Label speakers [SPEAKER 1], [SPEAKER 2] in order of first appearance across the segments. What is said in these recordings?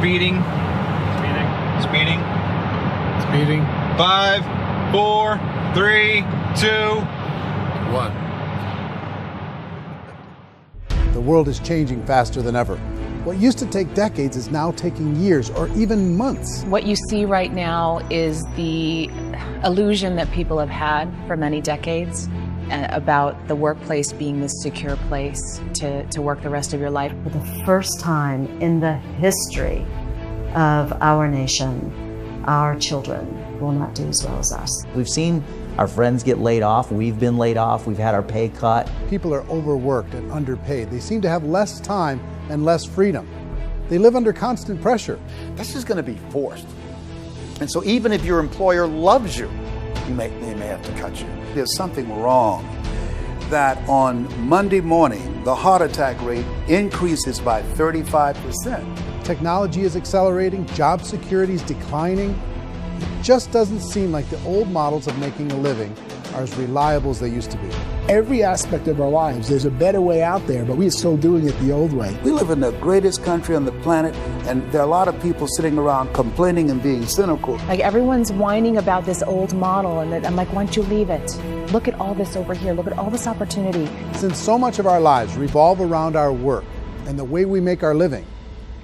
[SPEAKER 1] Speeding. Speeding.
[SPEAKER 2] Speeding.
[SPEAKER 1] 5, 4, 3, 2, 1.
[SPEAKER 3] The world is changing faster than ever. What used to take decades is now taking years or even months.
[SPEAKER 4] What you see right now is the illusion that people have had for many decades about the workplace being this secure place to work the rest of your life.
[SPEAKER 5] For the first time in the history of our nation, our children will not do as well as us.
[SPEAKER 6] We've seen our friends get laid off. We've been laid off. We've had our pay cut.
[SPEAKER 3] People are overworked and underpaid. They seem to have less time and less freedom. They live under constant pressure.
[SPEAKER 7] This is going to be forced. And so even if your employer loves you, they may have to cut you. There's something wrong that on Monday morning, the heart attack rate increases by 35%.
[SPEAKER 3] Technology is accelerating, job security is declining. It just doesn't seem like the old models of making a living are as reliable as they used to be.
[SPEAKER 8] Every aspect of our lives, there's a better way out there, but we're still doing it the old way.
[SPEAKER 7] We live in the greatest country on the planet, and there are a lot of people sitting around complaining and being cynical.
[SPEAKER 4] Like everyone's whining about this old model, and I'm like, why don't you leave it? Look at all this over here. Look at all this opportunity.
[SPEAKER 3] Since so much of our lives revolve around our work and the way we make our living,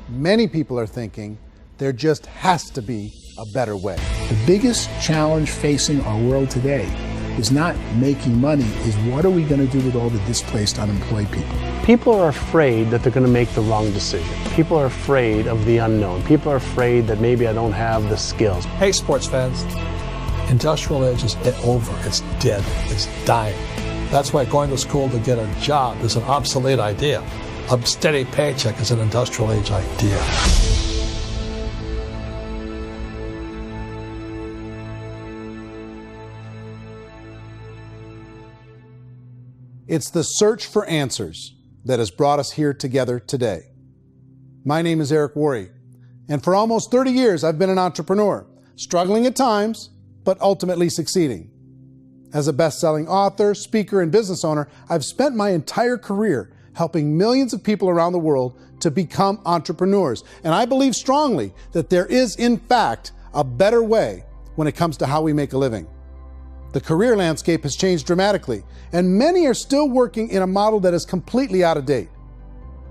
[SPEAKER 3] many people are thinking there just has to be a better way.
[SPEAKER 8] The biggest challenge facing our world today is not making money, is what are we going to do with all the displaced, unemployed people?
[SPEAKER 2] People are afraid that they're going to make the wrong decision. People are afraid of the unknown. People are afraid that maybe I don't have the skills.
[SPEAKER 9] Hey, sports fans, industrial age is over. It's dead. It's dying. That's why going to school to get a job is an obsolete idea. A steady paycheck is an industrial age idea.
[SPEAKER 3] It's the search for answers that has brought us here together today. My name is Worre, and for almost 30 years I've been an entrepreneur, struggling at times, but ultimately succeeding. As a best-selling author, speaker, and business owner, I've spent my entire career helping millions of people around the world to become entrepreneurs. And I believe strongly that there is, in fact, a better way when it comes to how we make a living. The career landscape has changed dramatically, and many are still working in a model that is completely out of date.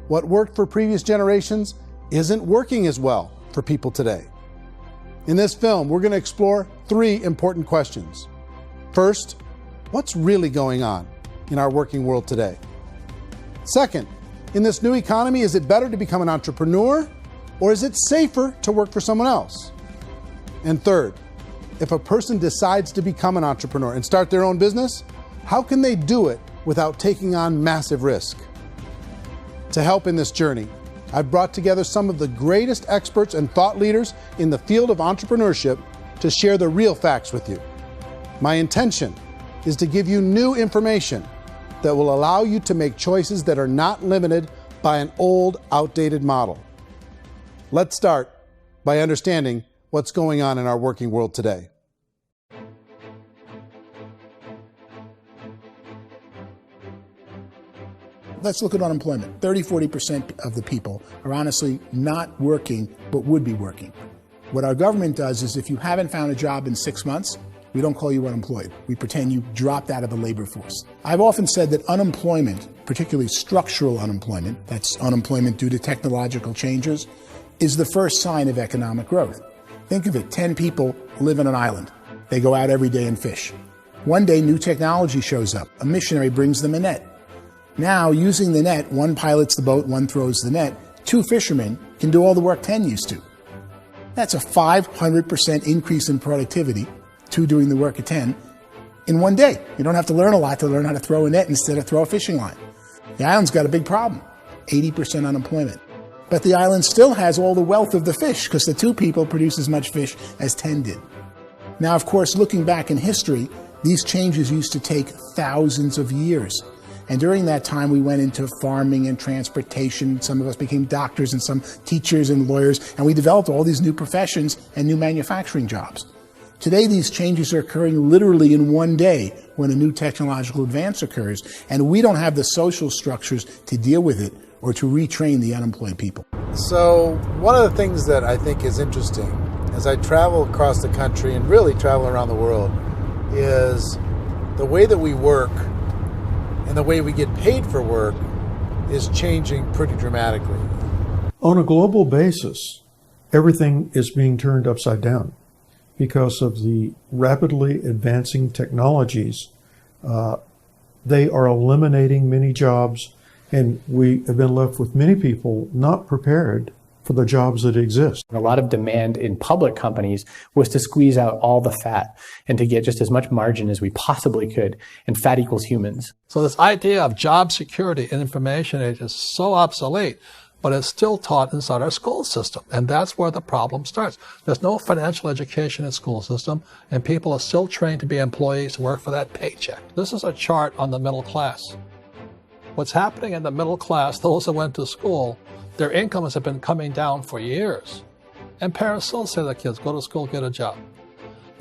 [SPEAKER 3] What worked for previous generations isn't working as well for people today. In this film, we're going to explore 3 important questions. First, what's really going on in our working world today? Second, in this new economy, is it better to become an entrepreneur, or is it safer to work for someone else? And third, if a person decides to become an entrepreneur and start their own business, how can they do it without taking on massive risk? To help in this journey, I've brought together some of the greatest experts and thought leaders in the field of entrepreneurship to share the real facts with you. My intention is to give you new information that will allow you to make choices that are not limited by an old, outdated model. Let's start by understanding what's going on in our working world today.
[SPEAKER 8] Let's look at unemployment. 30–40% of the people are honestly not working, but would be working. What our government does is if you haven't found a job in 6 months, we don't call you unemployed. We pretend you dropped out of the labor force. I've often said that unemployment, particularly structural unemployment, that's unemployment due to technological changes, is the first sign of economic growth. Think of it, 10 people live on an island. They go out every day and fish. One day, new technology shows up. A missionary brings them a net. Now, using the net, one pilots the boat, one throws the net. 2 fishermen can do all the work 10 used to. That's a 500% increase in productivity, 2 doing the work of 10, in one day. You don't have to learn a lot to learn how to throw a net instead of throw a fishing line. The island's got a big problem, 80% unemployment. But the island still has all the wealth of the fish because the 2 people produce as much fish as 10 did. Now, of course, looking back in history, these changes used to take thousands of years. And during that time, we went into farming and transportation. Some of us became doctors and some teachers and lawyers, and we developed all these new professions and new manufacturing jobs. Today, these changes are occurring literally in one day when a new technological advance occurs, and we don't have the social structures to deal with it or to retrain the unemployed people.
[SPEAKER 3] So one of the things that I think is interesting as I travel across the country and really travel around the world is the way that we work and the way we get paid for work is changing pretty dramatically.
[SPEAKER 10] On a global basis, everything is being turned upside down because of the rapidly advancing technologies. They are eliminating many jobs, and we have been left with many people not prepared for the jobs that exist.
[SPEAKER 11] A lot of demand in public companies was to squeeze out all the fat and to get just as much margin as we possibly could, and fat equals humans.
[SPEAKER 9] So this idea of job security in information age is so obsolete, but it's still taught inside our school system. And that's where the problem starts. There's no financial education in school system, and people are still trained to be employees who work for that paycheck. This is a chart on the middle class. What's happening in the middle class, those that went to school, their incomes have been coming down for years. And parents still say to their kids, go to school, get a job.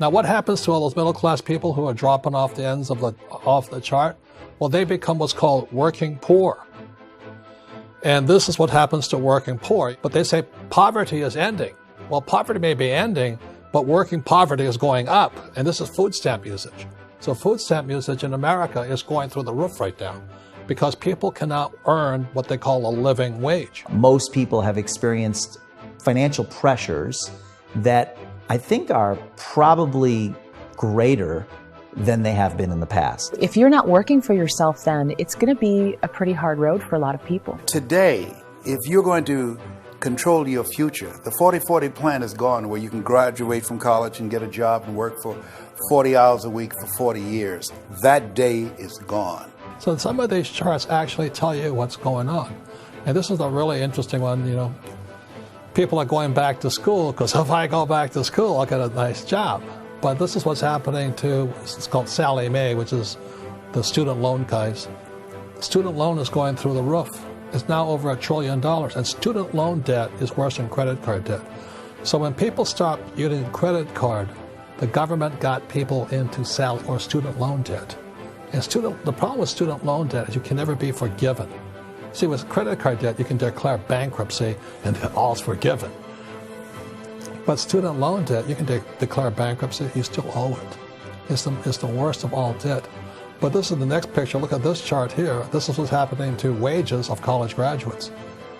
[SPEAKER 9] Now what happens to all those middle class people who are dropping off the ends of off the chart? Well, they become what's called working poor. And this is what happens to working poor. But they say poverty is ending. Well, poverty may be ending, but working poverty is going up. And this is food stamp usage. So food stamp usage in America is going through the roof right now because people cannot earn what they call a living wage.
[SPEAKER 6] Most people have experienced financial pressures that I think are probably greater than they have been in the past.
[SPEAKER 4] If you're not working for yourself, then it's going to be a pretty hard road for a lot of people.
[SPEAKER 7] Today, if you're going to control your future, the 40-40 plan is gone where you can graduate from college and get a job and work for 40 hours a week for 40 years. That day is gone.
[SPEAKER 9] So some of these charts actually tell you what's going on. And this is a really interesting one, you know. People are going back to school because if I go back to school, I'll get a nice job. But this is what's happening to, it's called Sallie Mae, which is the student loan guys. The student loan is going through the roof. It's now over $1 trillion, and student loan debt is worse than credit card debt. So when people stopped using credit card, the government got people into student loan debt. And the problem with student loan debt is you can never be forgiven. See, with credit card debt, you can declare bankruptcy and all's forgiven. But student loan debt, you can declare bankruptcy, you still owe it. It's the worst of all debt. But this is the next picture. Look at this chart here. This is what's happening to wages of college graduates.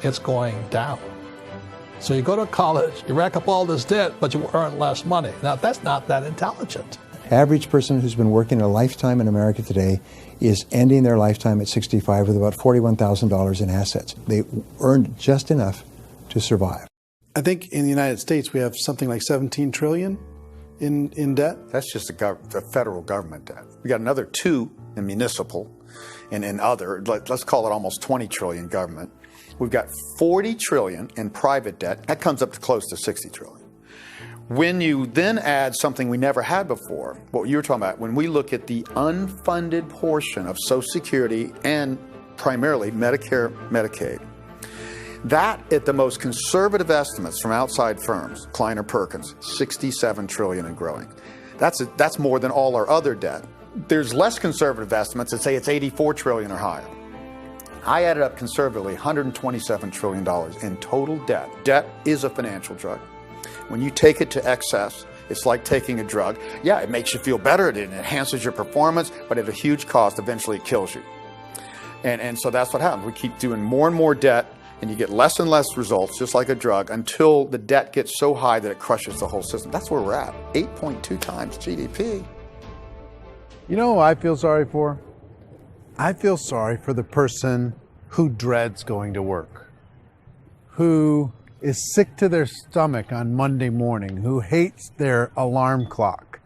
[SPEAKER 9] It's going down. So you go to college, you rack up all this debt, but you earn less money. Now, that's not that intelligent.
[SPEAKER 12] Average person who's been working a lifetime in America today is ending their lifetime at 65 with about $41,000 in assets. They earned just enough to survive.
[SPEAKER 3] I think in the United States we have something like 17 trillion in debt.
[SPEAKER 7] That's just the federal government debt. We got another 2 in municipal and in other, let's call it almost 20 trillion government. We've got 40 trillion in private debt. That comes up to close to 60 trillion. When you then add something we never had before, what you were talking about, when we look at the unfunded portion of Social Security and primarily Medicare, Medicaid, that at the most conservative estimates from outside firms, Kleiner Perkins, 67 trillion and growing. That's more than all our other debt. There's less conservative estimates that say it's 84 trillion or higher. I added up conservatively $127 trillion in total debt. Debt is a financial drug. When you take it to excess, it's like taking a drug. Yeah, it makes you feel better, it enhances your performance, but at a huge cost, eventually it kills you. And so that's what happens. We keep doing more and more debt, and you get less and less results, just like a drug, until the debt gets so high that it crushes the whole system. That's where we're at, 8.2 times GDP.
[SPEAKER 3] You know who I feel sorry for? I feel sorry for the person who dreads going to work, who is sick to their stomach on Monday morning, who hates their alarm clock,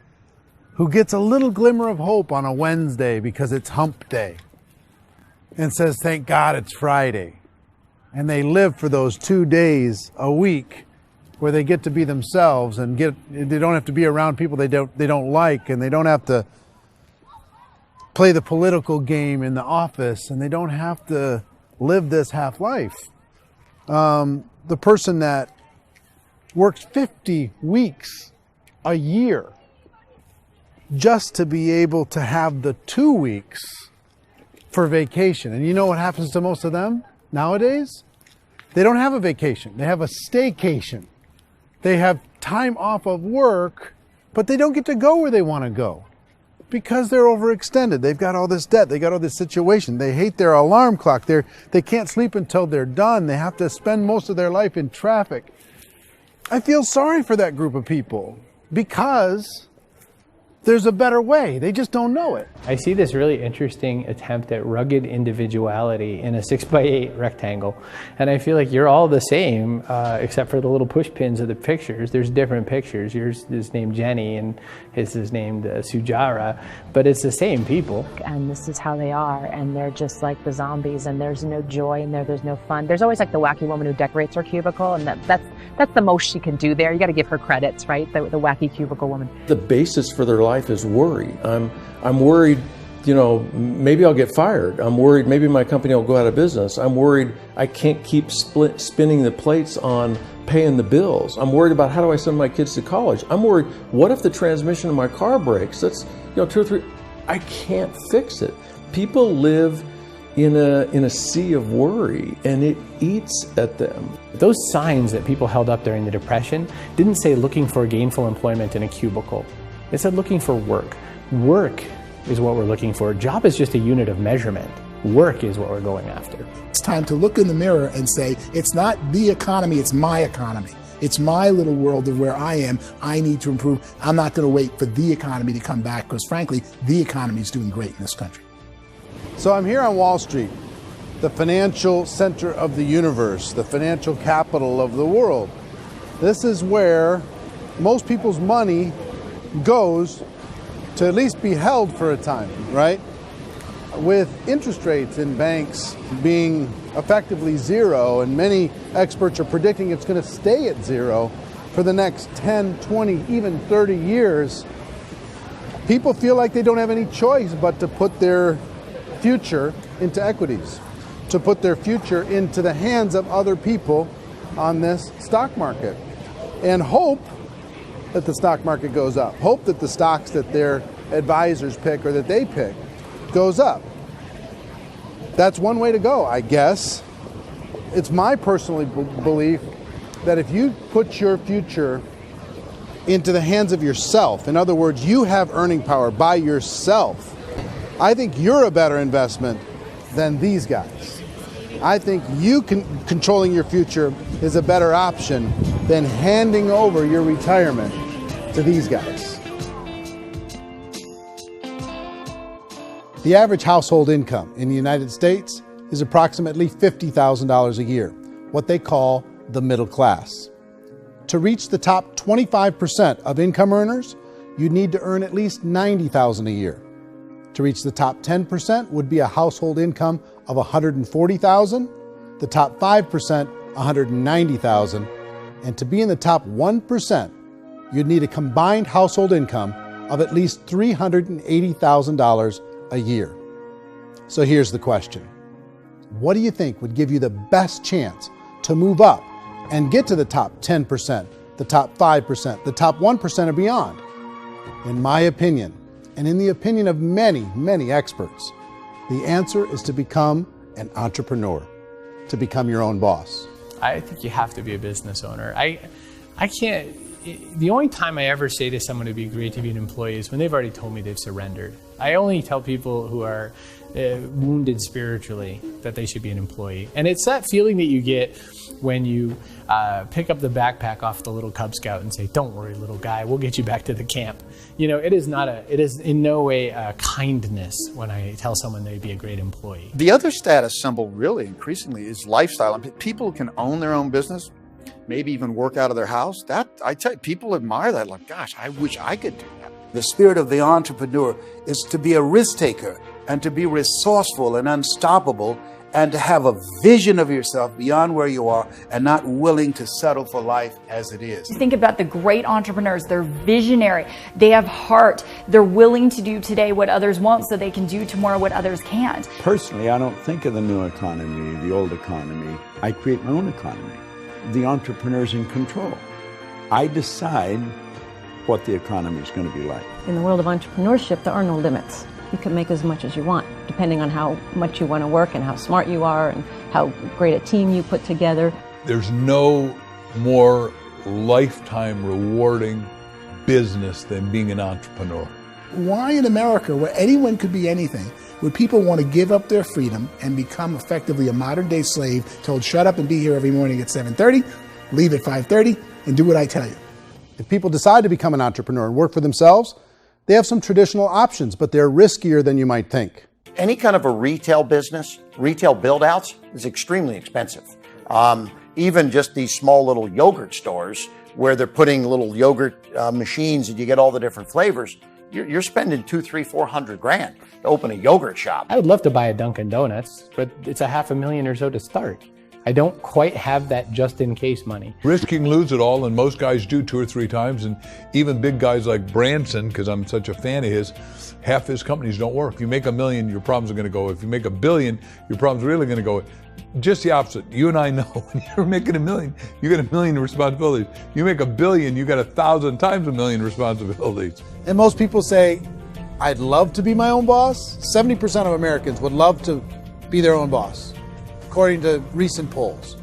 [SPEAKER 3] who gets a little glimmer of hope on a Wednesday because it's hump day and says, thank God it's Friday. And they live for those 2 days a week where they get to be themselves and they don't have to be around people they don't like, and they don't have to play the political game in the office, and they don't have to live this half life. The person that works 50 weeks a year just to be able to have the 2 weeks for vacation. And you know what happens to most of them? Nowadays, they don't have a vacation. They have a staycation. They have time off of work, but they don't get to go where they want to go because they're overextended. They've got all this debt. They got all this situation. They hate their alarm clock. They can't sleep until they're done. They have to spend most of their life in traffic. I feel sorry for that group of people because there's a better way. They just don't know it.
[SPEAKER 11] I see this really interesting attempt at rugged individuality in a 6x8 rectangle. And I feel like you're all the same, except for the little push pins of the pictures. There's different pictures. Yours is named Jenny and his is named Sujara, but it's the same people.
[SPEAKER 4] And this is how they are, and they're just like the zombies, and there's no joy in there, there's no fun. There's always like the wacky woman who decorates her cubicle, and that's the most she can do there. You got to give her credits, right? The wacky cubicle woman.
[SPEAKER 13] The basis for their life is worry. I'm worried, you know, maybe I'll get fired. I'm worried maybe my company will go out of business. I'm worried I can't keep spinning the plates on paying the bills. I'm worried about how do I send my kids to college. I'm worried, what if the transmission of my car breaks? That's, you know, 2 or 3, I can't fix it. People live in a sea of worry, and it eats at them.
[SPEAKER 11] Those signs that people held up during the Depression didn't say looking for gainful employment in a cubicle. It said looking for work. Work is what we're looking for. Job is just a unit of measurement. Work is what we're going after.
[SPEAKER 8] It's time to look in the mirror and say, it's not the economy, it's my economy. It's my little world of where I am. I need to improve. I'm not going to wait for the economy to come back because, frankly, the economy is doing great in this country.
[SPEAKER 3] So I'm here on Wall Street, the financial center of the universe, the financial capital of the world. This is where most people's money goes to at least be held for a time, right? With interest rates in banks being effectively zero, and many experts are predicting it's going to stay at zero for the next 10, 20, even 30 years, people feel like they don't have any choice but to put their future into equities, to put their future into the hands of other people on this stock market, and hope that the stock market goes up, hope that the stocks that their advisors pick or that they pick goes up. That's one way to go, I guess. It's my personal belief that if you put your future into the hands of yourself, in other words, you have earning power by yourself, I think you're a better investment than these guys. I think you controlling your future is a better option than handing over your retirement to these guys. The average household income in the United States is approximately $50,000 a year, what they call the middle class. To reach the top 25% of income earners, you'd need to earn at least $90,000 a year. To reach the top 10% would be a household income of $140,000, the top 5%, $190,000, and to be in the top 1%, you'd need a combined household income of at least $380,000 a year. So here's the question. What do you think would give you the best chance to move up and get to the top 10%, the top 5%, the top 1% or beyond? In my opinion, and in the opinion of many, many experts, the answer is to become an entrepreneur, to become your own boss.
[SPEAKER 11] I think you have to be a business owner. I can't, the only time I ever say to someone it'd be great to be an employee is when they've already told me they've surrendered. I only tell people who are wounded spiritually that they should be an employee. And it's that feeling that you get when you pick up the backpack off the little Cub Scout and say, "Don't worry, little guy, we'll get you back to the camp." You know, it is in no way a kindness when I tell someone they'd be a great employee.
[SPEAKER 7] The other status symbol really increasingly is lifestyle. And people who can own their own business, maybe even work out of their house, that, I tell you, people admire that. Like, gosh, I wish I could do that. The spirit of the entrepreneur is to be a risk taker and to be resourceful and unstoppable and to have a vision of yourself beyond where you are and not willing to settle for life as it is.
[SPEAKER 14] Think about the great entrepreneurs. They're visionary. They have heart. They're willing to do today what others won't so they can do tomorrow what others can't.
[SPEAKER 15] Personally, I don't think of the new economy, the old economy. I create my own economy. The entrepreneur's in control. I decide what the economy is going to be like.
[SPEAKER 16] In the world of entrepreneurship, there are no limits. You can make as much as you want, depending on how much you want to work and how smart you are and how great a team you put together.
[SPEAKER 17] There's no more lifetime rewarding business than being an entrepreneur.
[SPEAKER 8] Why in America, where anyone could be anything, would people want to give up their freedom and become effectively a modern-day slave, told shut up and be here every morning at 7:30, leave at 5:30, and do what I tell you?
[SPEAKER 3] If people decide to become an entrepreneur and work for themselves, they have some traditional options, but they're riskier than you might think.
[SPEAKER 18] Any kind of a retail business, retail build-outs, is extremely expensive. Even just these small little yogurt stores where they're putting little yogurt machines and you get all the different flavors, you're spending $200,000, $300,000, $400,000 to open a yogurt shop.
[SPEAKER 11] I would love to buy a Dunkin' Donuts, but it's $500,000 or so to start. I don't quite have that just-in-case money.
[SPEAKER 17] Risking lose it all, and most guys do 2 or 3 times, and even big guys like Branson, because I'm such a fan of his, half his companies don't work. If you make $1 million, your problems are going to go. If you make $1 billion, your problems are really going to go. Just the opposite. You and I know when you're making $1 million, you got $1 million responsibilities. You make $1 billion, you got 1,000 times $1 million responsibilities.
[SPEAKER 3] And most people say, I'd love to be my own boss. 70% of Americans would love to be their own boss, according to recent polls.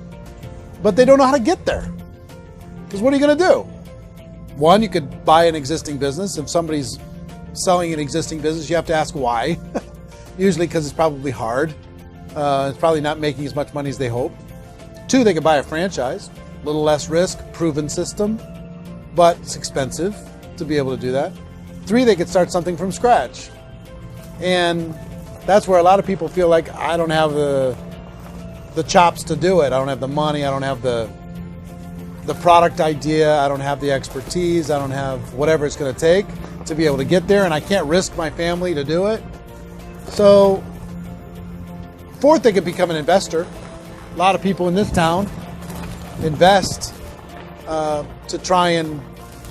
[SPEAKER 3] But they don't know how to get there. Because what are you going to do? One, you could buy an existing business. If somebody's selling an existing business, you have to ask why. Usually because it's probably hard. It's probably not making as much money as they hope. 2, they could buy a franchise. A little less risk, proven system, but it's expensive to be able to do that. 3, they could start something from scratch. And that's where a lot of people feel like, I don't have the chops to do it. I don't have the money. I don't have the product idea. I don't have the expertise. I don't have whatever it's going to take to be able to get there, and I can't risk my family to do it. So, 4th, they could become an investor. A lot of people in this town invest to try and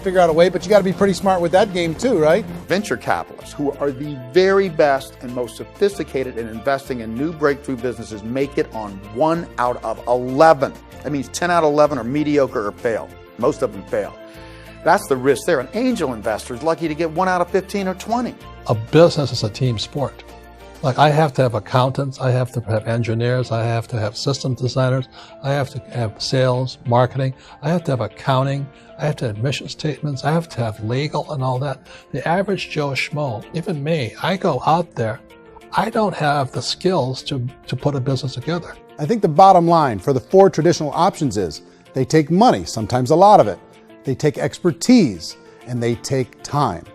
[SPEAKER 3] figure out a way, but you got to be pretty smart with that game too, right?
[SPEAKER 7] Venture capitalists, who are the very best and most sophisticated in investing in new breakthrough businesses, make it on 1 out of 11. That means 10 out of 11 are mediocre or fail. Most of them fail. That's the risk there. An angel investor is lucky to get 1 out of 15 or 20.
[SPEAKER 9] A business is a team sport. Like, I have to have accountants, I have to have engineers, I have to have system designers, I have to have sales, marketing, I have to have accounting, I have to have mission statements, I have to have legal and all that. The average Joe Schmo, even me, I go out there, I don't have the skills to put a business together.
[SPEAKER 3] I think the bottom line for the 4 traditional options is they take money, sometimes a lot of it. They take expertise, and they take time.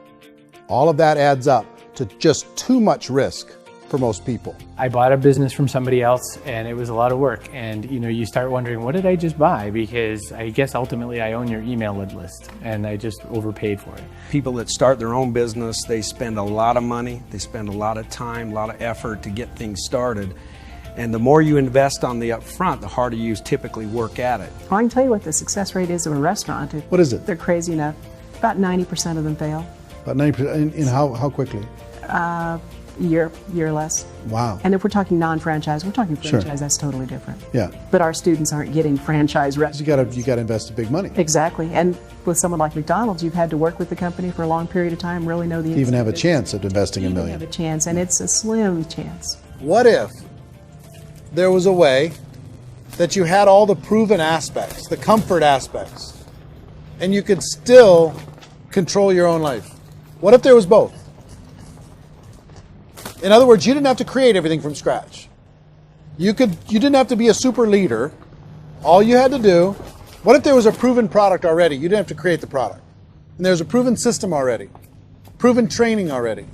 [SPEAKER 3] All of that adds up to just too much risk for most people.
[SPEAKER 11] I bought a business from somebody else, and it was a lot of work. And you start wondering, what did I just buy? Because I guess ultimately I own your email list, and I just overpaid for it.
[SPEAKER 19] People that start their own business, they spend a lot of money, they spend a lot of time, a lot of effort to get things started. And the more you invest on the upfront, the harder you typically work at it.
[SPEAKER 16] Well, I can tell you what the success rate is of a restaurant.
[SPEAKER 3] What is it?
[SPEAKER 16] They're crazy enough. About 90% of them fail.
[SPEAKER 3] About 90%, in how quickly?
[SPEAKER 16] Year or less.
[SPEAKER 3] Wow.
[SPEAKER 16] And if we're talking non-franchise, we're talking franchise,
[SPEAKER 3] Sure.
[SPEAKER 16] That's totally different.
[SPEAKER 3] Yeah.
[SPEAKER 16] But our students aren't getting franchise restaurants.
[SPEAKER 3] You got to invest big money.
[SPEAKER 16] Exactly. And with someone like McDonald's, you've had to work with the company for a long period of time, really know the
[SPEAKER 3] To even have a
[SPEAKER 16] business.
[SPEAKER 3] chance at investing $1 million.
[SPEAKER 16] Have a chance, and it's a slim chance.
[SPEAKER 3] What if there was a way that you had all the proven aspects, the comfort aspects, and you could still control your own life? What if there was both? In other words, you didn't have to create everything from scratch. You didn't have to be a super leader. All you had to do, what if there was a proven product already? You didn't have to create the product. And there's a proven system already, proven training already.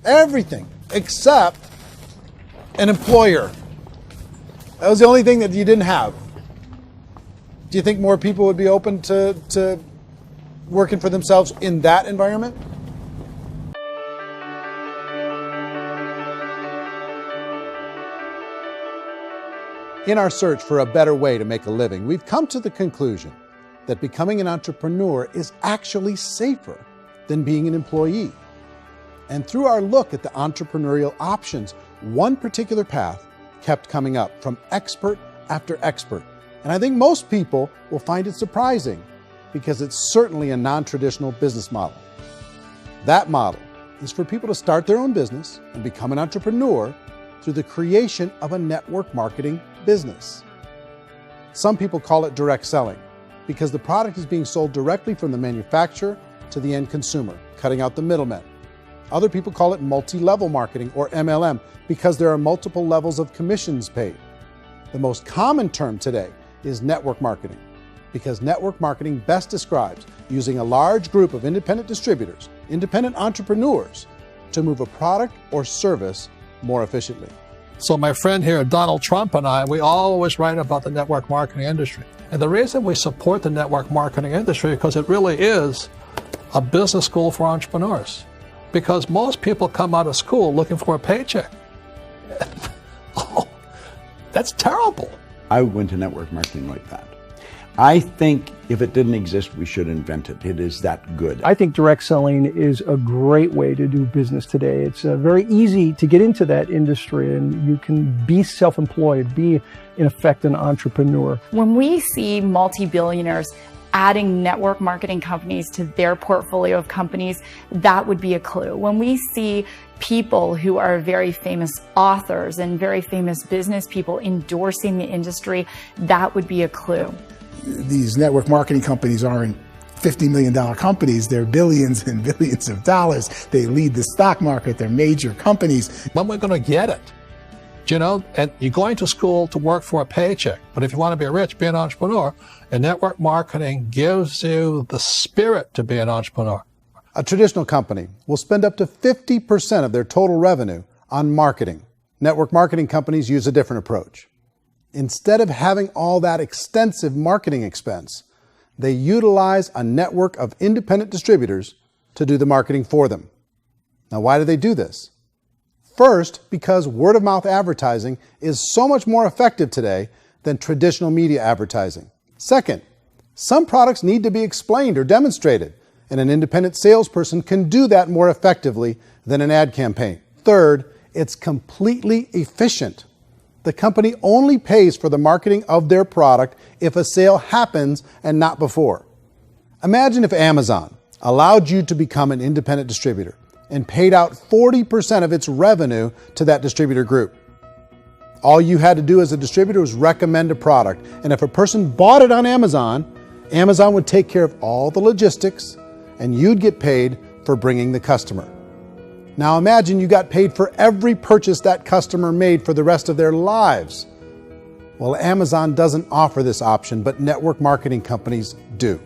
[SPEAKER 3] Everything except an employer. That was the only thing that you didn't have. Do you think more people would be open to working for themselves in that environment? In our search for a better way to make a living, we've come to the conclusion that becoming an entrepreneur is actually safer than being an employee. And through our look at the entrepreneurial options, one particular path kept coming up from expert after expert. And I think most people will find it surprising because it's certainly a non-traditional business model. That model is for people to start their own business and become an entrepreneur through the creation of a network marketing business. Some people call it direct selling because the product is being sold directly from the manufacturer to the end consumer, cutting out the middlemen. Other people call it multi-level marketing, or MLM, because there are multiple levels of commissions paid. The most common term today is network marketing, because network marketing best describes using a large group of independent distributors, independent entrepreneurs, to move a product or service more efficiently.
[SPEAKER 9] So my friend here, Donald Trump, and I, we always write about the network marketing industry. And the reason we support the network marketing industry is because it really is a business school for entrepreneurs. Because most people come out of school looking for a paycheck. Oh, that's terrible.
[SPEAKER 15] I went to network marketing like that. I think if it didn't exist, we should invent it. It is that good.
[SPEAKER 20] I think direct selling is a great way to do business today. It's very easy to get into that industry, and you can be self-employed, be, in effect, an entrepreneur.
[SPEAKER 14] When we see multi-billionaires adding network marketing companies to their portfolio of companies, that would be a clue. When we see people who are very famous authors and very famous business people endorsing the industry, that would be a clue.
[SPEAKER 8] These network marketing companies aren't $50 million companies. They're billions and billions of dollars. They lead the stock market. They're major companies.
[SPEAKER 9] When we're going to get it? You know, and you're going to school to work for a paycheck. But if you want to be rich, be an entrepreneur. And network marketing gives you the spirit to be an entrepreneur.
[SPEAKER 3] A traditional company will spend up to 50% of their total revenue on marketing. Network marketing companies use a different approach. Instead of having all that extensive marketing expense, they utilize a network of independent distributors to do the marketing for them. Now, why do they do this? First, because word-of-mouth advertising is so much more effective today than traditional media advertising. Second, some products need to be explained or demonstrated, and an independent salesperson can do that more effectively than an ad campaign. Third, it's completely efficient. The company only pays for the marketing of their product if a sale happens and not before. Imagine if Amazon allowed you to become an independent distributor and paid out 40% of its revenue to that distributor group. All you had to do as a distributor was recommend a product, and if a person bought it on Amazon, Amazon would take care of all the logistics, and you'd get paid for bringing the customer. Now imagine you got paid for every purchase that customer made for the rest of their lives. Well, Amazon doesn't offer this option, but network marketing companies do.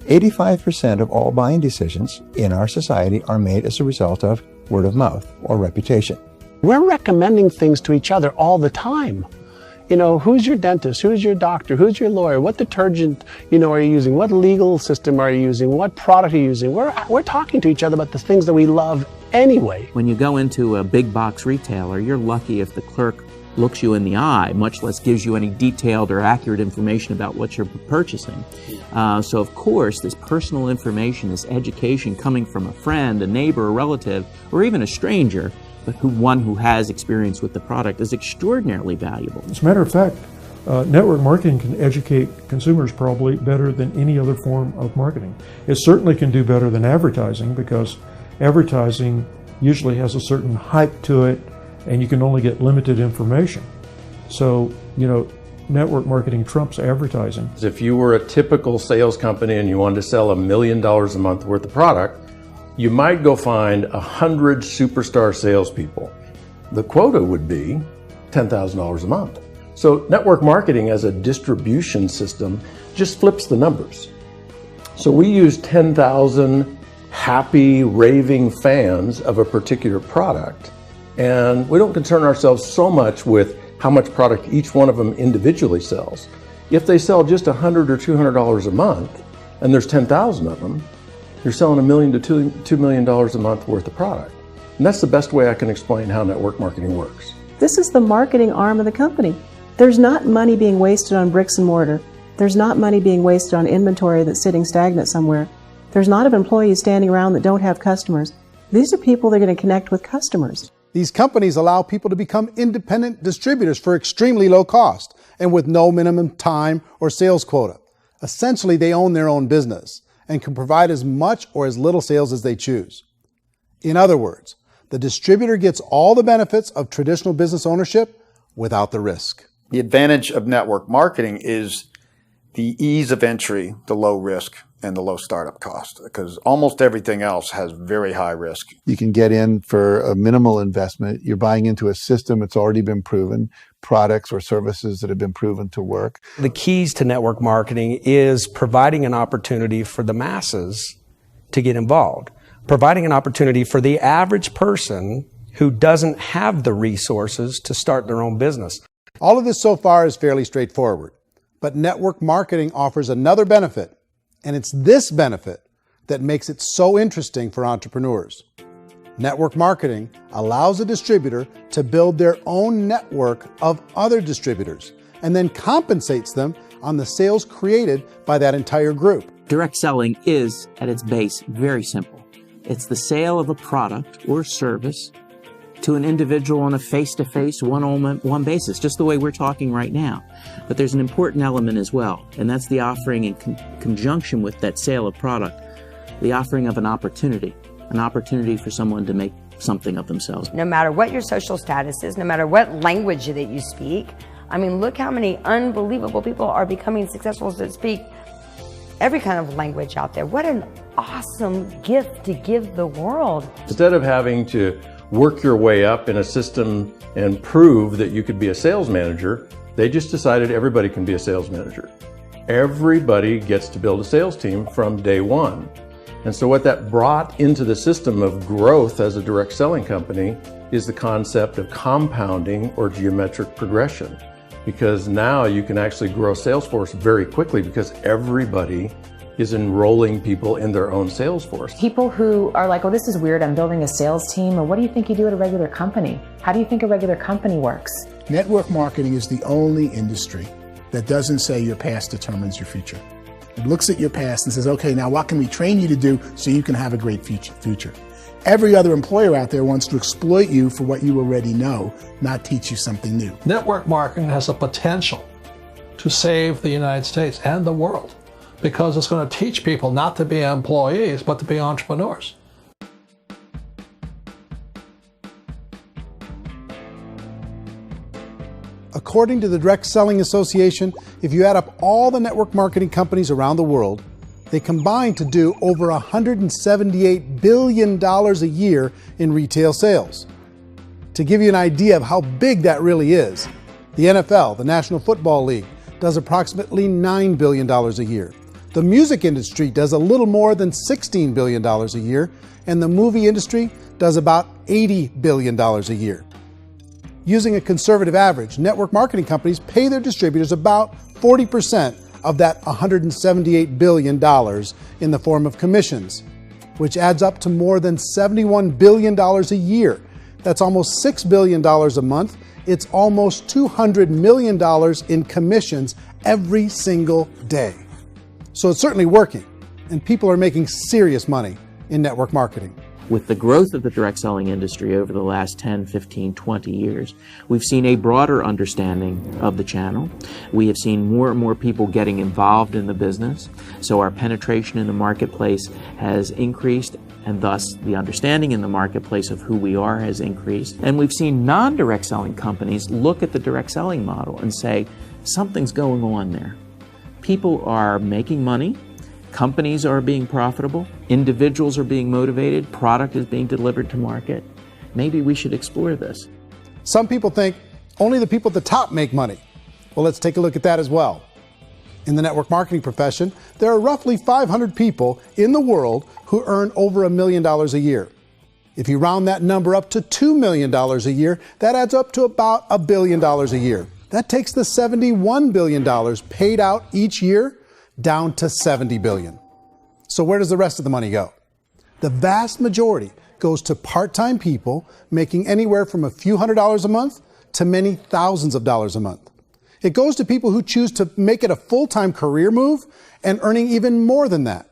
[SPEAKER 12] 85% of all buying decisions in our society are made as a result of word of mouth or reputation.
[SPEAKER 2] We're recommending things to each other all the time. You know, who's your dentist? Who's your doctor? Who's your lawyer? What detergent, are you using? What legal system are you using? What product are you using? We're talking to each other about the things that we love anyway.
[SPEAKER 21] When you go into a big box retailer, you're lucky if the clerk looks you in the eye, much less gives you any detailed or accurate information about what you're purchasing. So of course, this personal information, this education coming from a friend, a neighbor, a relative, or even a stranger, but one who has experience with the product is extraordinarily valuable.
[SPEAKER 10] As a matter of fact, network marketing can educate consumers probably better than any other form of marketing. It certainly can do better than advertising, because advertising usually has a certain hype to it, and you can only get limited information. So, network marketing trumps advertising.
[SPEAKER 13] If you were a typical sales company and you wanted to sell $1 million a month worth of product, you might go find 100 superstar salespeople. The quota would be $10,000 a month. So network marketing as a distribution system just flips the numbers. So we use 10,000 happy, raving fans of a particular product, and we don't concern ourselves so much with how much product each one of them individually sells. If they sell just $100 or $200 a month, and there's 10,000 of them, you're selling $1 million to $2 million a month worth of product. And that's the best way I can explain how network marketing works.
[SPEAKER 16] This is the marketing arm of the company. There's not money being wasted on bricks and mortar. There's not money being wasted on inventory that's sitting stagnant somewhere. There's not of employees standing around that don't have customers. These are people that are going to connect with customers.
[SPEAKER 3] These companies allow people to become independent distributors for extremely low cost and with no minimum time or sales quota. Essentially, they own their own business and can provide as much or as little sales as they choose. In other words, the distributor gets all the benefits of traditional business ownership without the risk.
[SPEAKER 7] The advantage of network marketing is the ease of entry, the low risk, and the low startup cost, because almost everything else has very high risk.
[SPEAKER 1] You can get in for a minimal investment. You're buying into a system that's already been proven, products or services that have been proven to work.
[SPEAKER 19] The keys to network marketing is providing an opportunity for the masses to get involved, providing an opportunity for the average person who doesn't have the resources to start their own business.
[SPEAKER 3] All of this so far is fairly straightforward, but network marketing offers another benefit, and it's this benefit that makes it so interesting for entrepreneurs. Network marketing allows a distributor to build their own network of other distributors and then compensates them on the sales created by that entire group.
[SPEAKER 21] Direct selling is, at its base, very simple. It's the sale of a product or service to an individual on a face-to-face, one-on-one basis, just the way we're talking right now. But there's an important element as well, and that's the offering in conjunction with that sale of product, the offering of an opportunity for someone to make something of themselves.
[SPEAKER 22] No matter what your social status is, no matter what language that you speak, I mean, look how many unbelievable people are becoming successful that speak every kind of language out there. What an awesome gift to give the world.
[SPEAKER 13] Instead of having to work your way up in a system and prove that you could be a sales manager, they just decided everybody can be a sales manager. Everybody gets to build a sales team from day one. And so what that brought into the system of growth as a direct selling company is the concept of compounding or geometric progression. Because now you can actually grow sales force very quickly because everybody is enrolling people in their own sales force.
[SPEAKER 4] People who are like, oh, this is weird, I'm building a sales team, or what do you think you do at a regular company? How do you think a regular company works?
[SPEAKER 8] Network marketing is the only industry that doesn't say your past determines your future. It looks at your past and says, okay, now what can we train you to do so you can have a great future? Every other employer out there wants to exploit you for what you already know, not teach you something new.
[SPEAKER 9] Network marketing has the potential to save the United States and the world, because it's going to teach people not to be employees, but to be entrepreneurs.
[SPEAKER 3] According to the Direct Selling Association, if you add up all the network marketing companies around the world, they combine to do over $178 billion a year in retail sales. To give you an idea of how big that really is, the NFL, the National Football League, does approximately $9 billion a year. The music industry does a little more than $16 billion a year, and the movie industry does about $80 billion a year. Using a conservative average, network marketing companies pay their distributors about 40% of that $178 billion in the form of commissions, which adds up to more than $71 billion a year. That's almost $6 billion a month. It's almost $200 million in commissions every single day. So it's certainly working, and people are making serious money in network marketing.
[SPEAKER 21] With the growth of the direct selling industry over the last 10, 15, 20 years, we've seen a broader understanding of the channel. We have seen more and more people getting involved in the business, so our penetration in the marketplace has increased, and thus the understanding in the marketplace of who we are has increased. And we've seen non-direct selling companies look at the direct selling model and say, something's going on there. People are making money, companies are being profitable, individuals are being motivated, product is being delivered to market. Maybe we should explore this.
[SPEAKER 3] Some people think only the people at the top make money. Well, let's take a look at that as well. In the network marketing profession, there are roughly 500 people in the world who earn over $1 million a year. If you round that number up to $2 million a year, that adds up to about $1 billion a year. That takes the $71 billion paid out each year down to $70 billion. So where does the rest of the money go? The vast majority goes to part-time people making anywhere from a few $100s a month to many thousands of dollars a month. It goes to people who choose to make it a full-time career move and earning even more than that.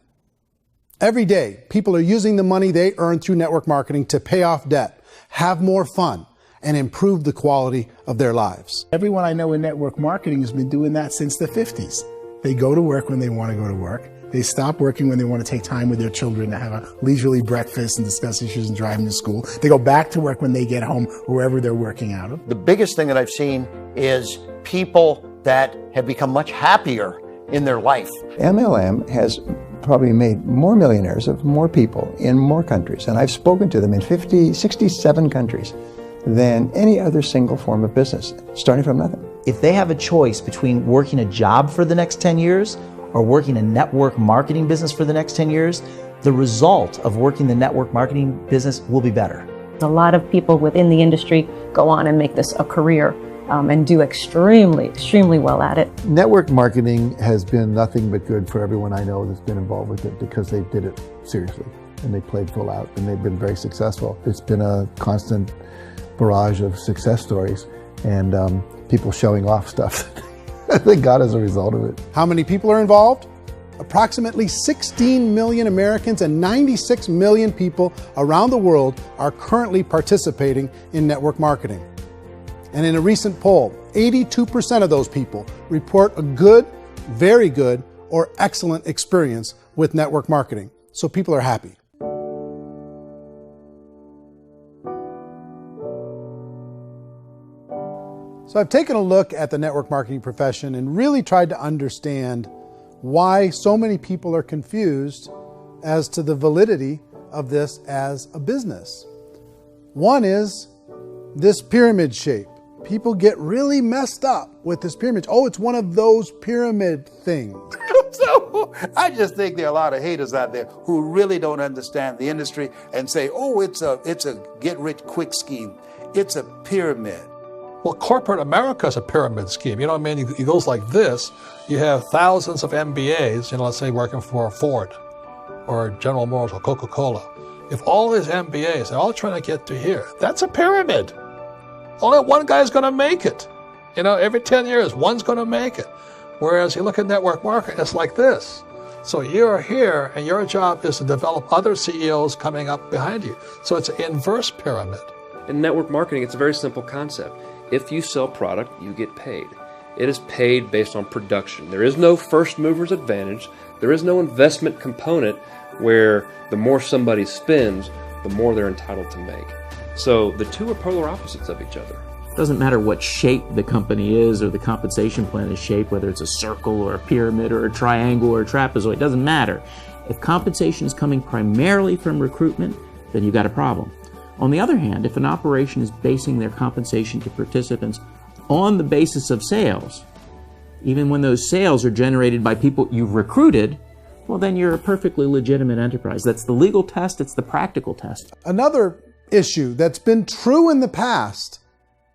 [SPEAKER 3] Every day, people are using the money they earn through network marketing to pay off debt, have more fun, and improve the quality of their lives.
[SPEAKER 8] Everyone I know in network marketing has been doing that since the 50s. They go to work when they want to go to work. They stop working when they want to take time with their children to have a leisurely breakfast and discuss issues and drive them to school. They go back to work when they get home, wherever they're working out of.
[SPEAKER 18] The biggest thing that I've seen is people that have become much happier in their life.
[SPEAKER 12] MLM has probably made more millionaires of more people in more countries, and I've spoken to them in 67 countries, than any other single form of business, starting from nothing.
[SPEAKER 5] If they have a choice between working a job for the next 10 years or working a network marketing business for the next 10 years, the result of working the network marketing business will be better.
[SPEAKER 6] A lot of people within the industry go on and make this a career and do extremely well at it.
[SPEAKER 1] Network marketing has been nothing but good for everyone I know that's been involved with it because they did it seriously and they played full out and they've been very successful. It's been a constant barrage of success stories and people showing off stuff that they got as a result of it.
[SPEAKER 3] How many people are involved? Approximately 16 million Americans and 96 million people around the world are currently participating in network marketing. And in a recent poll, 82% of those people report a good, very good, or excellent experience with network marketing. So people are happy. So I've taken a look at the network marketing profession and really tried to understand why so many people are confused as to the validity of this as a business. One is this pyramid shape. People get really messed up with this pyramid. Oh, it's one of those pyramid things.
[SPEAKER 7] So I just think there are a lot of haters out there who really don't understand the industry and say, oh, it's a get-rich-quick scheme. It's a pyramid.
[SPEAKER 9] Well, corporate America is a pyramid scheme. You know what I mean? It goes like this. You have thousands of MBAs, let's say working for Ford or General Motors or Coca-Cola. If all these MBAs, they're all trying to get to here, that's a pyramid. Only one guy's going to make it. Every 10 years, one's going to make it. Whereas you look at network marketing, it's like this. So you're here, and your job is to develop other CEOs coming up behind you. So it's an inverse pyramid.
[SPEAKER 23] In network marketing, it's a very simple concept. If you sell product, you get paid. It is paid based on production. There is no first mover's advantage. There is no investment component where the more somebody spends, the more they're entitled to make. So the two are polar opposites of each other.
[SPEAKER 21] It doesn't matter what shape the company is or the compensation plan is shaped, whether it's a circle or a pyramid or a triangle or a trapezoid, it doesn't matter. If compensation is coming primarily from recruitment, then you've got a problem. On the other hand, if an operation is basing their compensation to participants on the basis of sales, even when those sales are generated by people you've recruited, well, then you're a perfectly legitimate enterprise. That's the legal test, it's the practical test.
[SPEAKER 3] Another issue that's been true in the past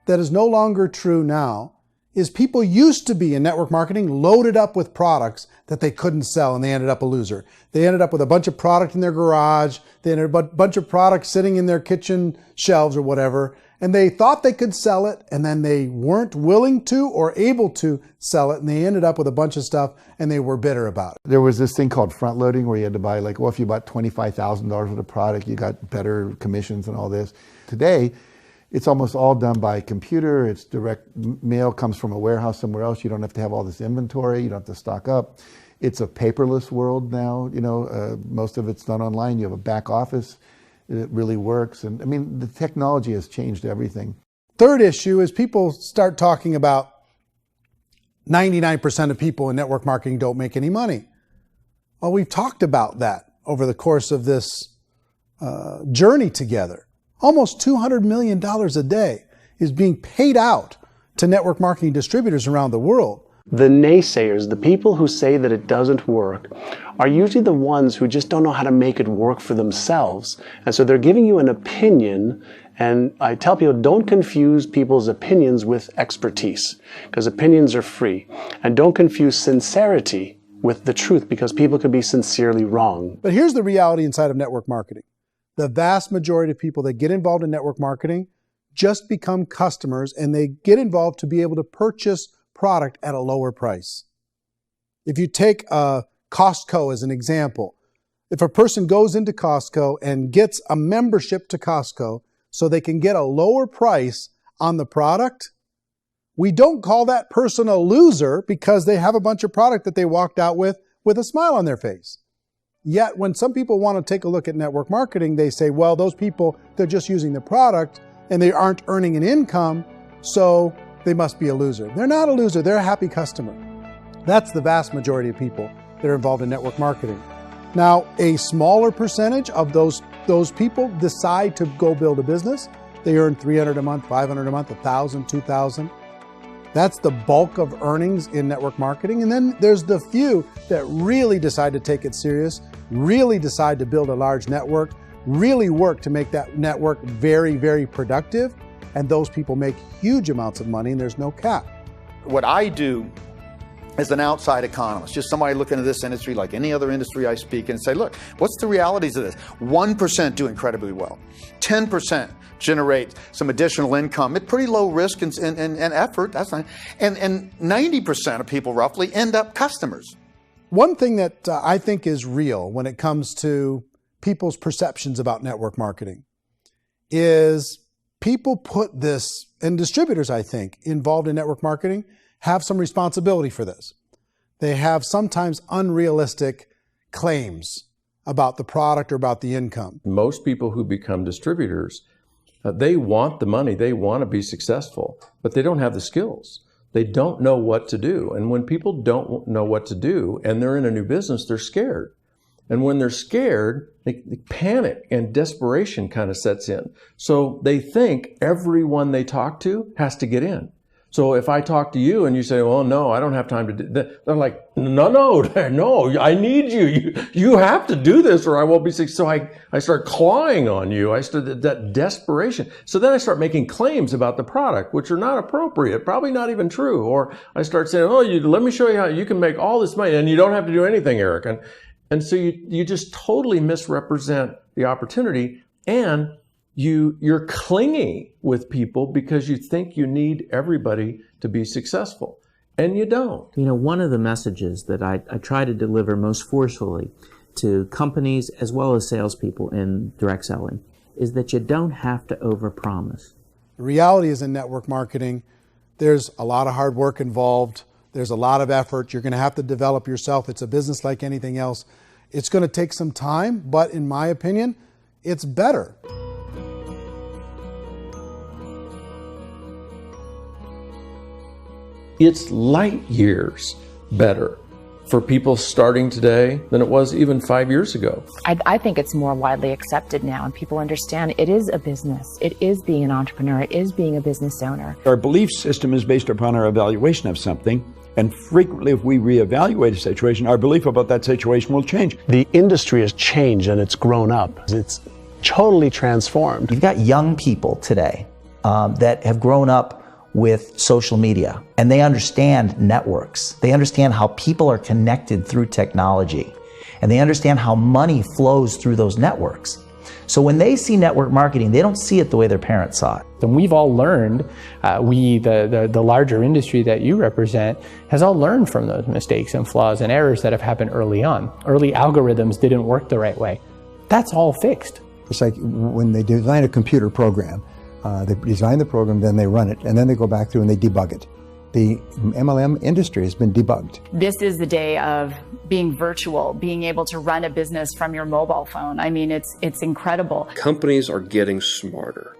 [SPEAKER 3] that is no longer true now is people used to be in network marketing loaded up with products that they couldn't sell and they ended up a loser. They ended up with a bunch of product in their garage, they ended up a bunch of products sitting in their kitchen shelves or whatever, and they thought they could sell it and then they weren't willing to or able to sell it and they ended up with a bunch of stuff and they were bitter about it.
[SPEAKER 1] There was this thing called front loading where you had to buy if you bought $25,000 worth of product, you got better commissions and all this. Today, it's almost all done by computer. It's direct mail, comes from a warehouse somewhere else. You don't have to have all this inventory. You don't have to stock up. It's a paperless world now. Most of it's done online. You have a back office. It really works. And the technology has changed everything.
[SPEAKER 3] Third issue is people start talking about 99% of people in network marketing don't make any money. Well, we've talked about that over the course of this journey together. Almost $200 million a day is being paid out to network marketing distributors around the world.
[SPEAKER 2] The naysayers, the people who say that it doesn't work, are usually the ones who just don't know how to make it work for themselves. And so they're giving you an opinion, and I tell people, don't confuse people's opinions with expertise, because opinions are free. And don't confuse sincerity with the truth, because people could be sincerely wrong.
[SPEAKER 3] But here's the reality inside of network marketing. The vast majority of people that get involved in network marketing just become customers, and they get involved to be able to purchase product at a lower price. If you take Costco as an example, if a person goes into Costco and gets a membership to Costco so they can get a lower price on the product, we don't call that person a loser because they have a bunch of product that they walked out with a smile on their face. Yet when some people want to take a look at network marketing, they say, well, those people, they're just using the product and they aren't earning an income, so they must be a loser. They're not a loser, they're a happy customer. That's the vast majority of people that are involved in network marketing. Now, a smaller percentage of those people decide to go build a business. They earn $300 a month, $500 a month, $1,000, $2,000. That's the bulk of earnings in network marketing. And then there's the few that really decide to take it serious, really decide to build a large network, really work to make that network very, very productive. And those people make huge amounts of money and there's no cap.
[SPEAKER 7] What I do as an outside economist, just somebody looking at this industry like any other industry I speak in and say, look, what's the realities of this? 1% do incredibly well. 10% generate some additional income at pretty low risk and effort. That's not, and 90% of people roughly end up customers.
[SPEAKER 3] One thing that I think is real when it comes to people's perceptions about network marketing is people put this, and distributors, I think, involved in network marketing have some responsibility for this. They have sometimes unrealistic claims about the product or about the income.
[SPEAKER 13] Most people who become distributors, they want the money, they want to be successful, but they don't have the skills. They don't know what to do. And when people don't know what to do and they're in a new business, they're scared. And when they're scared, they panic and desperation kind of sets in. So they think everyone they talk to has to get in. So if I talk to you and you say, well, no, I don't have time to do that, they're like, no, I need you. You have to do this or I won't be successful. So I start clawing on you. I start that desperation. So then I start making claims about the product, which are not appropriate, probably not even true. Or I start saying, oh, let me show you how you can make all this money and you don't have to do anything, Eric. And so you just totally misrepresent the opportunity, and you're clingy with people because you think you need everybody to be successful, and you don't.
[SPEAKER 21] You know, one of the messages that I try to deliver most forcefully to companies as well as salespeople in direct selling is that you don't have to overpromise.
[SPEAKER 3] The reality is in network marketing, there's a lot of hard work involved. There's a lot of effort. You're going to have to develop yourself. It's a business like anything else. It's going to take some time, but in my opinion, it's better.
[SPEAKER 13] It's light years better for people starting today than it was even 5 years ago.
[SPEAKER 4] I think it's more widely accepted now, and people understand it is a business. It is being an entrepreneur. It is being a business owner.
[SPEAKER 11] Our belief system is based upon our evaluation of something. And frequently, if we reevaluate a situation, our belief about that situation will change.
[SPEAKER 2] The industry has changed and it's grown up. It's totally transformed.
[SPEAKER 5] You've got young people today that have grown up with social media, and they understand networks. They understand how people are connected through technology, and they understand how money flows through those networks. So when they see network marketing, they don't see it the way their parents saw it.
[SPEAKER 15] And we've all learned, the larger industry that you represent, has all learned from those mistakes and flaws and errors that have happened early on. Early algorithms didn't work the right way. That's all fixed.
[SPEAKER 12] It's like when they design a computer program, they design the program, then they run it, and then they go back through and they debug it. The MLM industry has been debugged.
[SPEAKER 14] This is the day of being virtual, being able to run a business from your mobile phone. I mean, it's incredible.
[SPEAKER 23] Companies are getting smarter.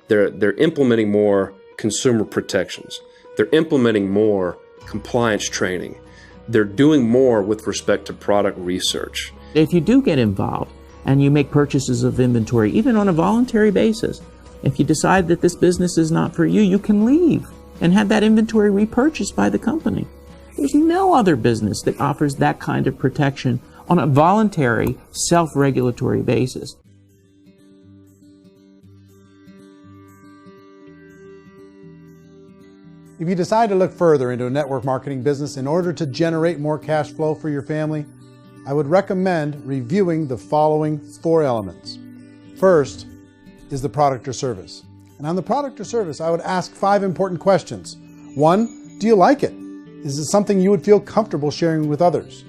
[SPEAKER 23] They're implementing more consumer protections. They're implementing more compliance training. They're doing more with respect to product research.
[SPEAKER 21] If you do get involved and you make purchases of inventory, even on a voluntary basis, if you decide that this business is not for you, you can leave and have that inventory repurchased by the company. There's no other business that offers that kind of protection on a voluntary, self-regulatory basis.
[SPEAKER 3] If you decide to look further into a network marketing business in order to generate more cash flow for your family, I would recommend reviewing the following 4 elements. First is the product or service. And on the product or service, I would ask 5 important questions. 1, do you like it? Is it something you would feel comfortable sharing with others?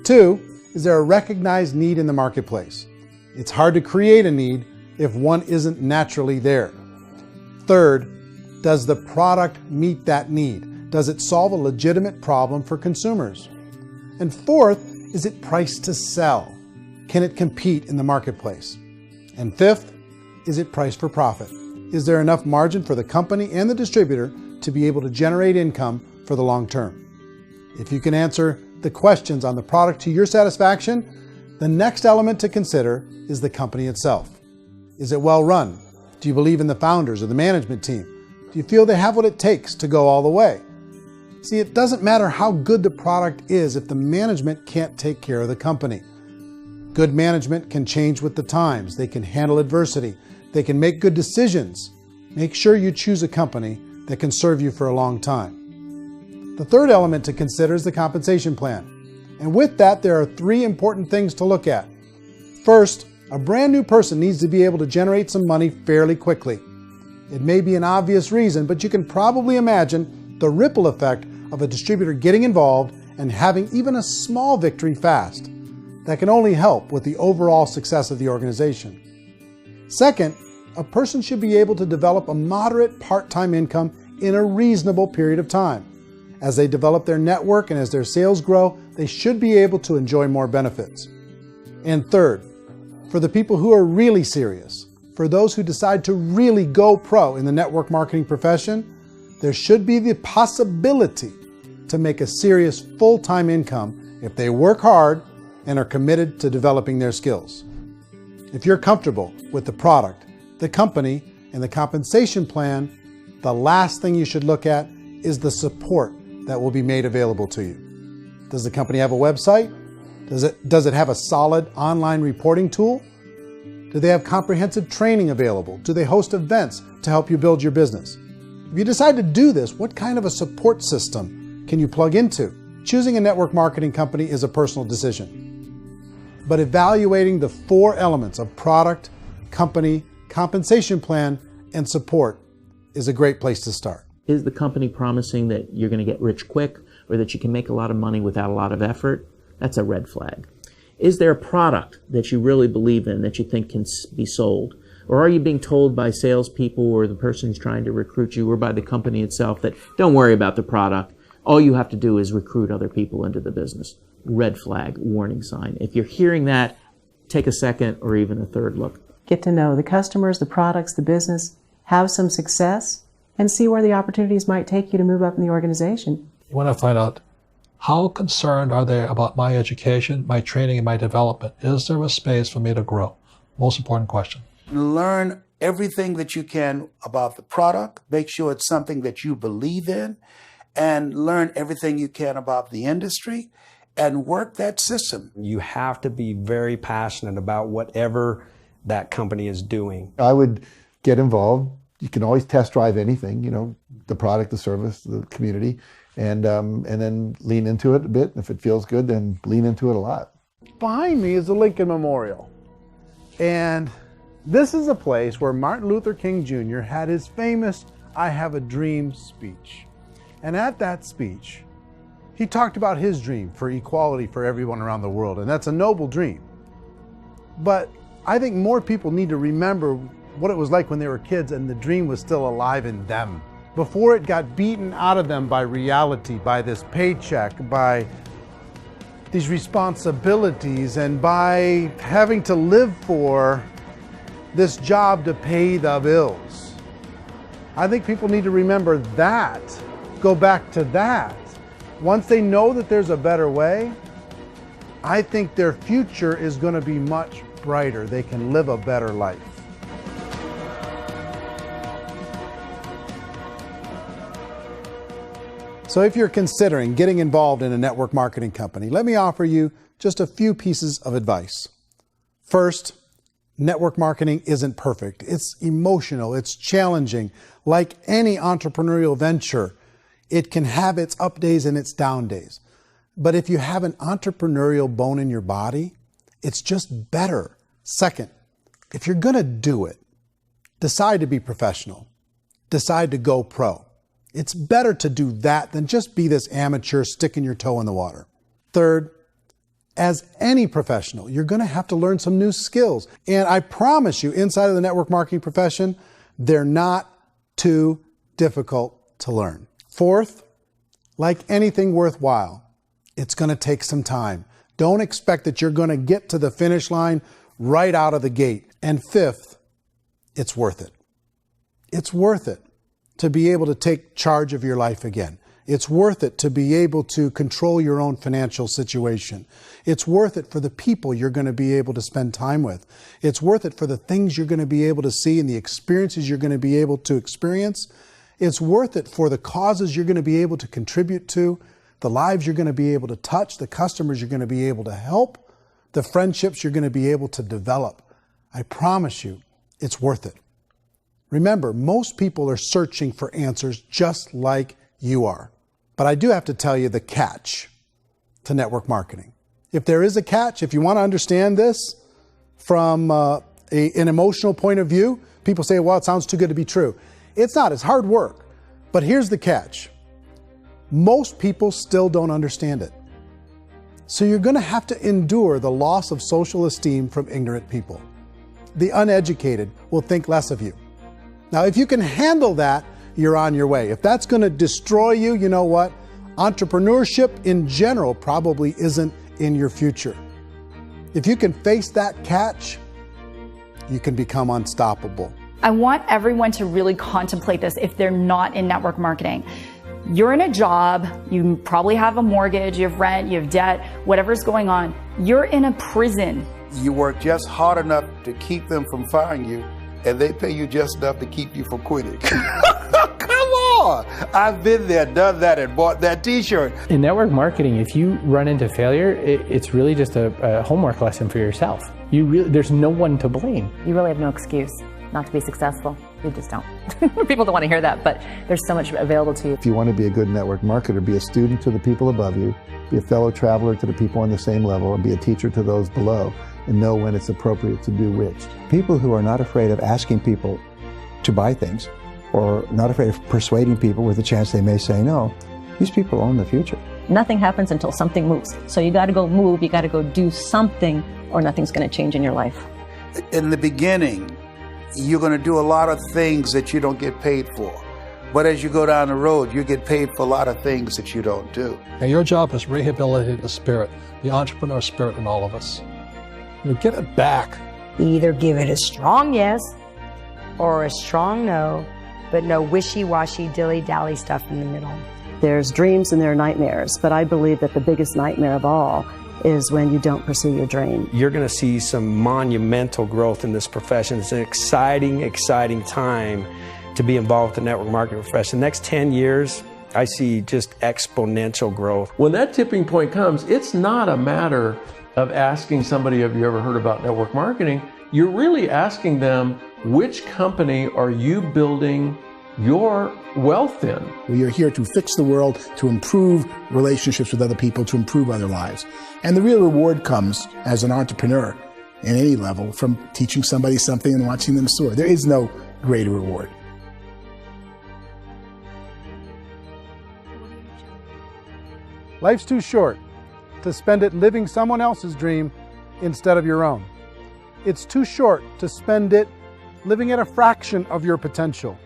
[SPEAKER 3] 2, is there a recognized need in the marketplace? It's hard to create a need if one isn't naturally there. 3rd, does the product meet that need? Does it solve a legitimate problem for consumers? And 4th, is it priced to sell? Can it compete in the marketplace? And 5th, is it priced for profit? Is there enough margin for the company and the distributor to be able to generate income for the long term. If you can answer the questions on the product to your satisfaction, the next element to consider is the company itself. Is it well run? Do you believe in the founders or the management team? Do you feel they have what it takes to go all the way? See, it doesn't matter how good the product is if the management can't take care of the company. Good management can change with the times. They can handle adversity. They can make good decisions. Make sure you choose a company that can serve you for a long time. The third element to consider is the compensation plan. And with that, there are 3 important things to look at. First, a brand new person needs to be able to generate some money fairly quickly. It may be an obvious reason, but you can probably imagine the ripple effect of a distributor getting involved and having even a small victory fast. That can only help with the overall success of the organization. Second, a person should be able to develop a moderate part-time income in a reasonable period of time. As they develop their network and as their sales grow, they should be able to enjoy more benefits. And third, for the people who are really serious, for those who decide to really go pro in the network marketing profession, there should be the possibility to make a serious full-time income if they work hard and are committed to developing their skills. If you're comfortable with the product, the company, and the compensation plan, the last thing you should look at is the support that will be made available to you. Does the company have a website? Does it have a solid online reporting tool? Do they have comprehensive training available? Do they host events to help you build your business? If you decide to do this, what kind of a support system can you plug into? Choosing a network marketing company is a personal decision. But evaluating the 4 elements of product, company, compensation plan, and support is a great place to start.
[SPEAKER 21] Is the company promising that you're going to get rich quick or that you can make a lot of money without a lot of effort? That's a red flag. Is there a product that you really believe in that you think can be sold? Or are you being told by salespeople or the person who's trying to recruit you or by the company itself that don't worry about the product, all you have to do is recruit other people into the business? Red flag, warning sign. If you're hearing that, take a second or even a third look.
[SPEAKER 16] Get to know the customers, the products, the business, have some success, and see where the opportunities might take you to move up in the organization.
[SPEAKER 9] You want to find out how concerned are they about my education, my training, and my development? Is there a space for me to grow? Most important question.
[SPEAKER 7] Learn everything that you can about the product. Make sure it's something that you believe in, and learn everything you can about the industry and work that system.
[SPEAKER 19] You have to be very passionate about whatever that company is doing.
[SPEAKER 1] I would get involved. You can always test drive anything, the product, the service, the community, and then lean into it a bit. If it feels good, then lean into it a lot.
[SPEAKER 3] Behind me is the Lincoln Memorial. And this is a place where Martin Luther King Jr. had his famous "I Have a Dream" speech. And at that speech, he talked about his dream for equality for everyone around the world, and that's a noble dream. But I think more people need to remember what it was like when they were kids and the dream was still alive in them. Before it got beaten out of them by reality, by this paycheck, by these responsibilities, and by having to live for this job to pay the bills. I think people need to remember that, go back to that. Once they know that there's a better way, I think their future is going to be much brighter. They can live a better life. So if you're considering getting involved in a network marketing company, let me offer you just a few pieces of advice. First, network marketing isn't perfect. It's emotional, it's challenging. Like any entrepreneurial venture, it can have its up days and its down days. But if you have an entrepreneurial bone in your body, it's just better. Second, if you're going to do it, decide to be professional. Decide to go pro. It's better to do that than just be this amateur sticking your toe in the water. Third, as any professional, you're going to have to learn some new skills. And I promise you, inside of the network marketing profession, they're not too difficult to learn. Fourth, like anything worthwhile, it's going to take some time. Don't expect that you're going to get to the finish line right out of the gate. And fifth, it's worth it. It's worth it. to be able to take charge of your life again. It's worth it to be able to control your own financial situation. It's worth it for the people you're going to be able to spend time with. It's worth it for the things you're going to be able to see and the experiences you're going to be able to experience. It's worth it for the causes you're going to be able to contribute to, the lives you're going to be able to touch, the customers you're going to be able to help, the friendships you're going to be able to develop. I promise you, it's worth it. Remember, most people are searching for answers just like you are. But I do have to tell you the catch to network marketing. If there is a catch, if you want to understand this from an emotional point of view, people say, well, it sounds too good to be true. It's not, it's hard work. But here's the catch. Most people still don't understand it. So you're going to have to endure the loss of social esteem from ignorant people. The uneducated will think less of you. Now, if you can handle that, you're on your way. If that's going to destroy you, you know what? Entrepreneurship in general probably isn't in your future. If you can face that catch, you can become unstoppable.
[SPEAKER 14] I want everyone to really contemplate this if they're not in network marketing. You're in a job, you probably have a mortgage, you have rent, you have debt, whatever's going on. You're in a prison.
[SPEAKER 7] You work just hard enough to keep them from firing you, and they pay you just enough to keep you from quitting. Come on! I've been there, done that, and bought that t-shirt.
[SPEAKER 15] In network marketing, if you run into failure, it's really just a homework lesson for yourself. There's no one to blame.
[SPEAKER 4] You really have no excuse not to be successful. You just don't. People don't want to hear that, but there's so much available to you.
[SPEAKER 1] If you want to be a good network marketer, be a student to the people above you, be a fellow traveler to the people on the same level, and be a teacher to those below, and know when it's appropriate to do which.
[SPEAKER 12] People who are not afraid of asking people to buy things, or not afraid of persuading people with the chance they may say no, these people own the future.
[SPEAKER 6] Nothing happens until something moves. So you got to go move, you got to go do something, or nothing's going to change in your life.
[SPEAKER 7] In the beginning, you're going to do a lot of things that you don't get paid for. But as you go down the road, you get paid for a lot of things that you don't do.
[SPEAKER 9] And your job is rehabilitate the spirit, the entrepreneur spirit in all of us. Get it back.
[SPEAKER 22] Either give it a strong yes or a strong no, but no wishy-washy, dilly-dally stuff in the middle.
[SPEAKER 16] There's dreams and there are nightmares, but I believe that the biggest nightmare of all is when you don't pursue your dream.
[SPEAKER 19] You're going to see some monumental growth in this profession. It's an exciting, exciting time to be involved with the network marketing profession. The next 10 years, I see just exponential growth.
[SPEAKER 13] When that tipping point comes, it's not a matter of asking somebody, have you ever heard about network marketing? You're really asking them, which company are you building your wealth in?
[SPEAKER 8] We are here to fix the world, to improve relationships with other people, to improve other lives. And the real reward comes as an entrepreneur in any level from teaching somebody something and watching them soar. There is no greater reward.
[SPEAKER 3] Life's too short to spend it living someone else's dream instead of your own. It's too short to spend it living at a fraction of your potential.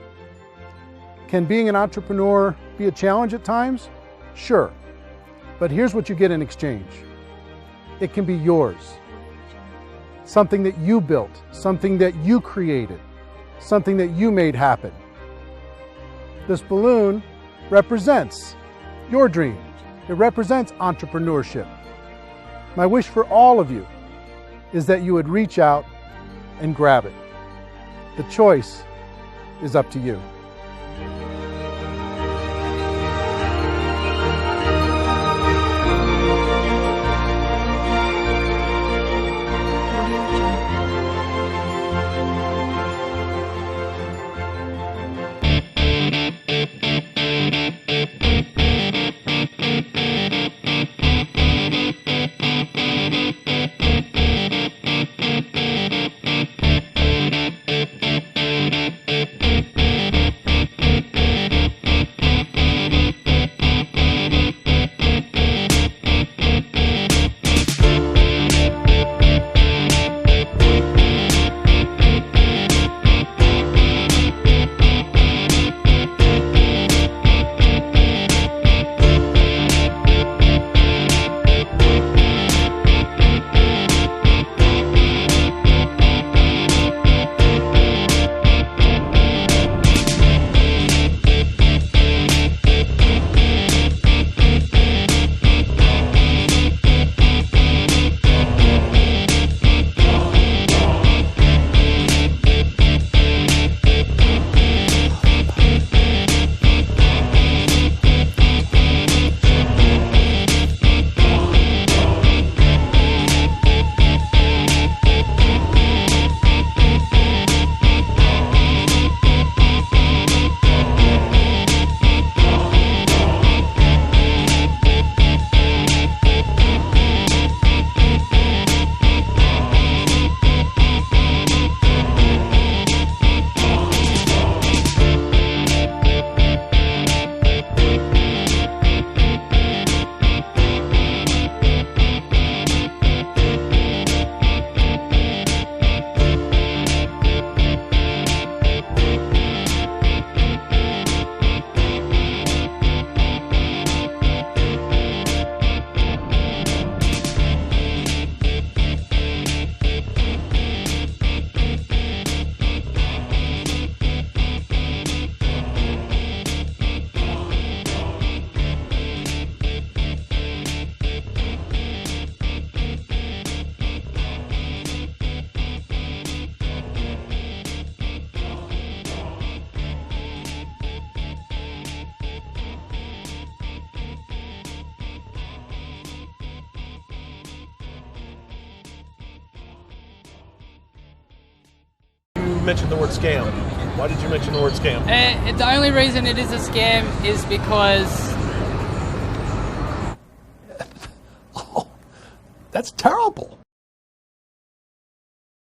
[SPEAKER 3] Can being an entrepreneur be a challenge at times? Sure. But here's what you get in exchange. It can be yours. Something that you built, something that you created, something that you made happen. This balloon represents your dream. It represents entrepreneurship. My wish for all of you is that you would reach out and grab it. The choice is up to you.
[SPEAKER 9] mention the word scam? Why did you mention the word scam?
[SPEAKER 10] The only reason it is a scam is because...
[SPEAKER 9] That's terrible.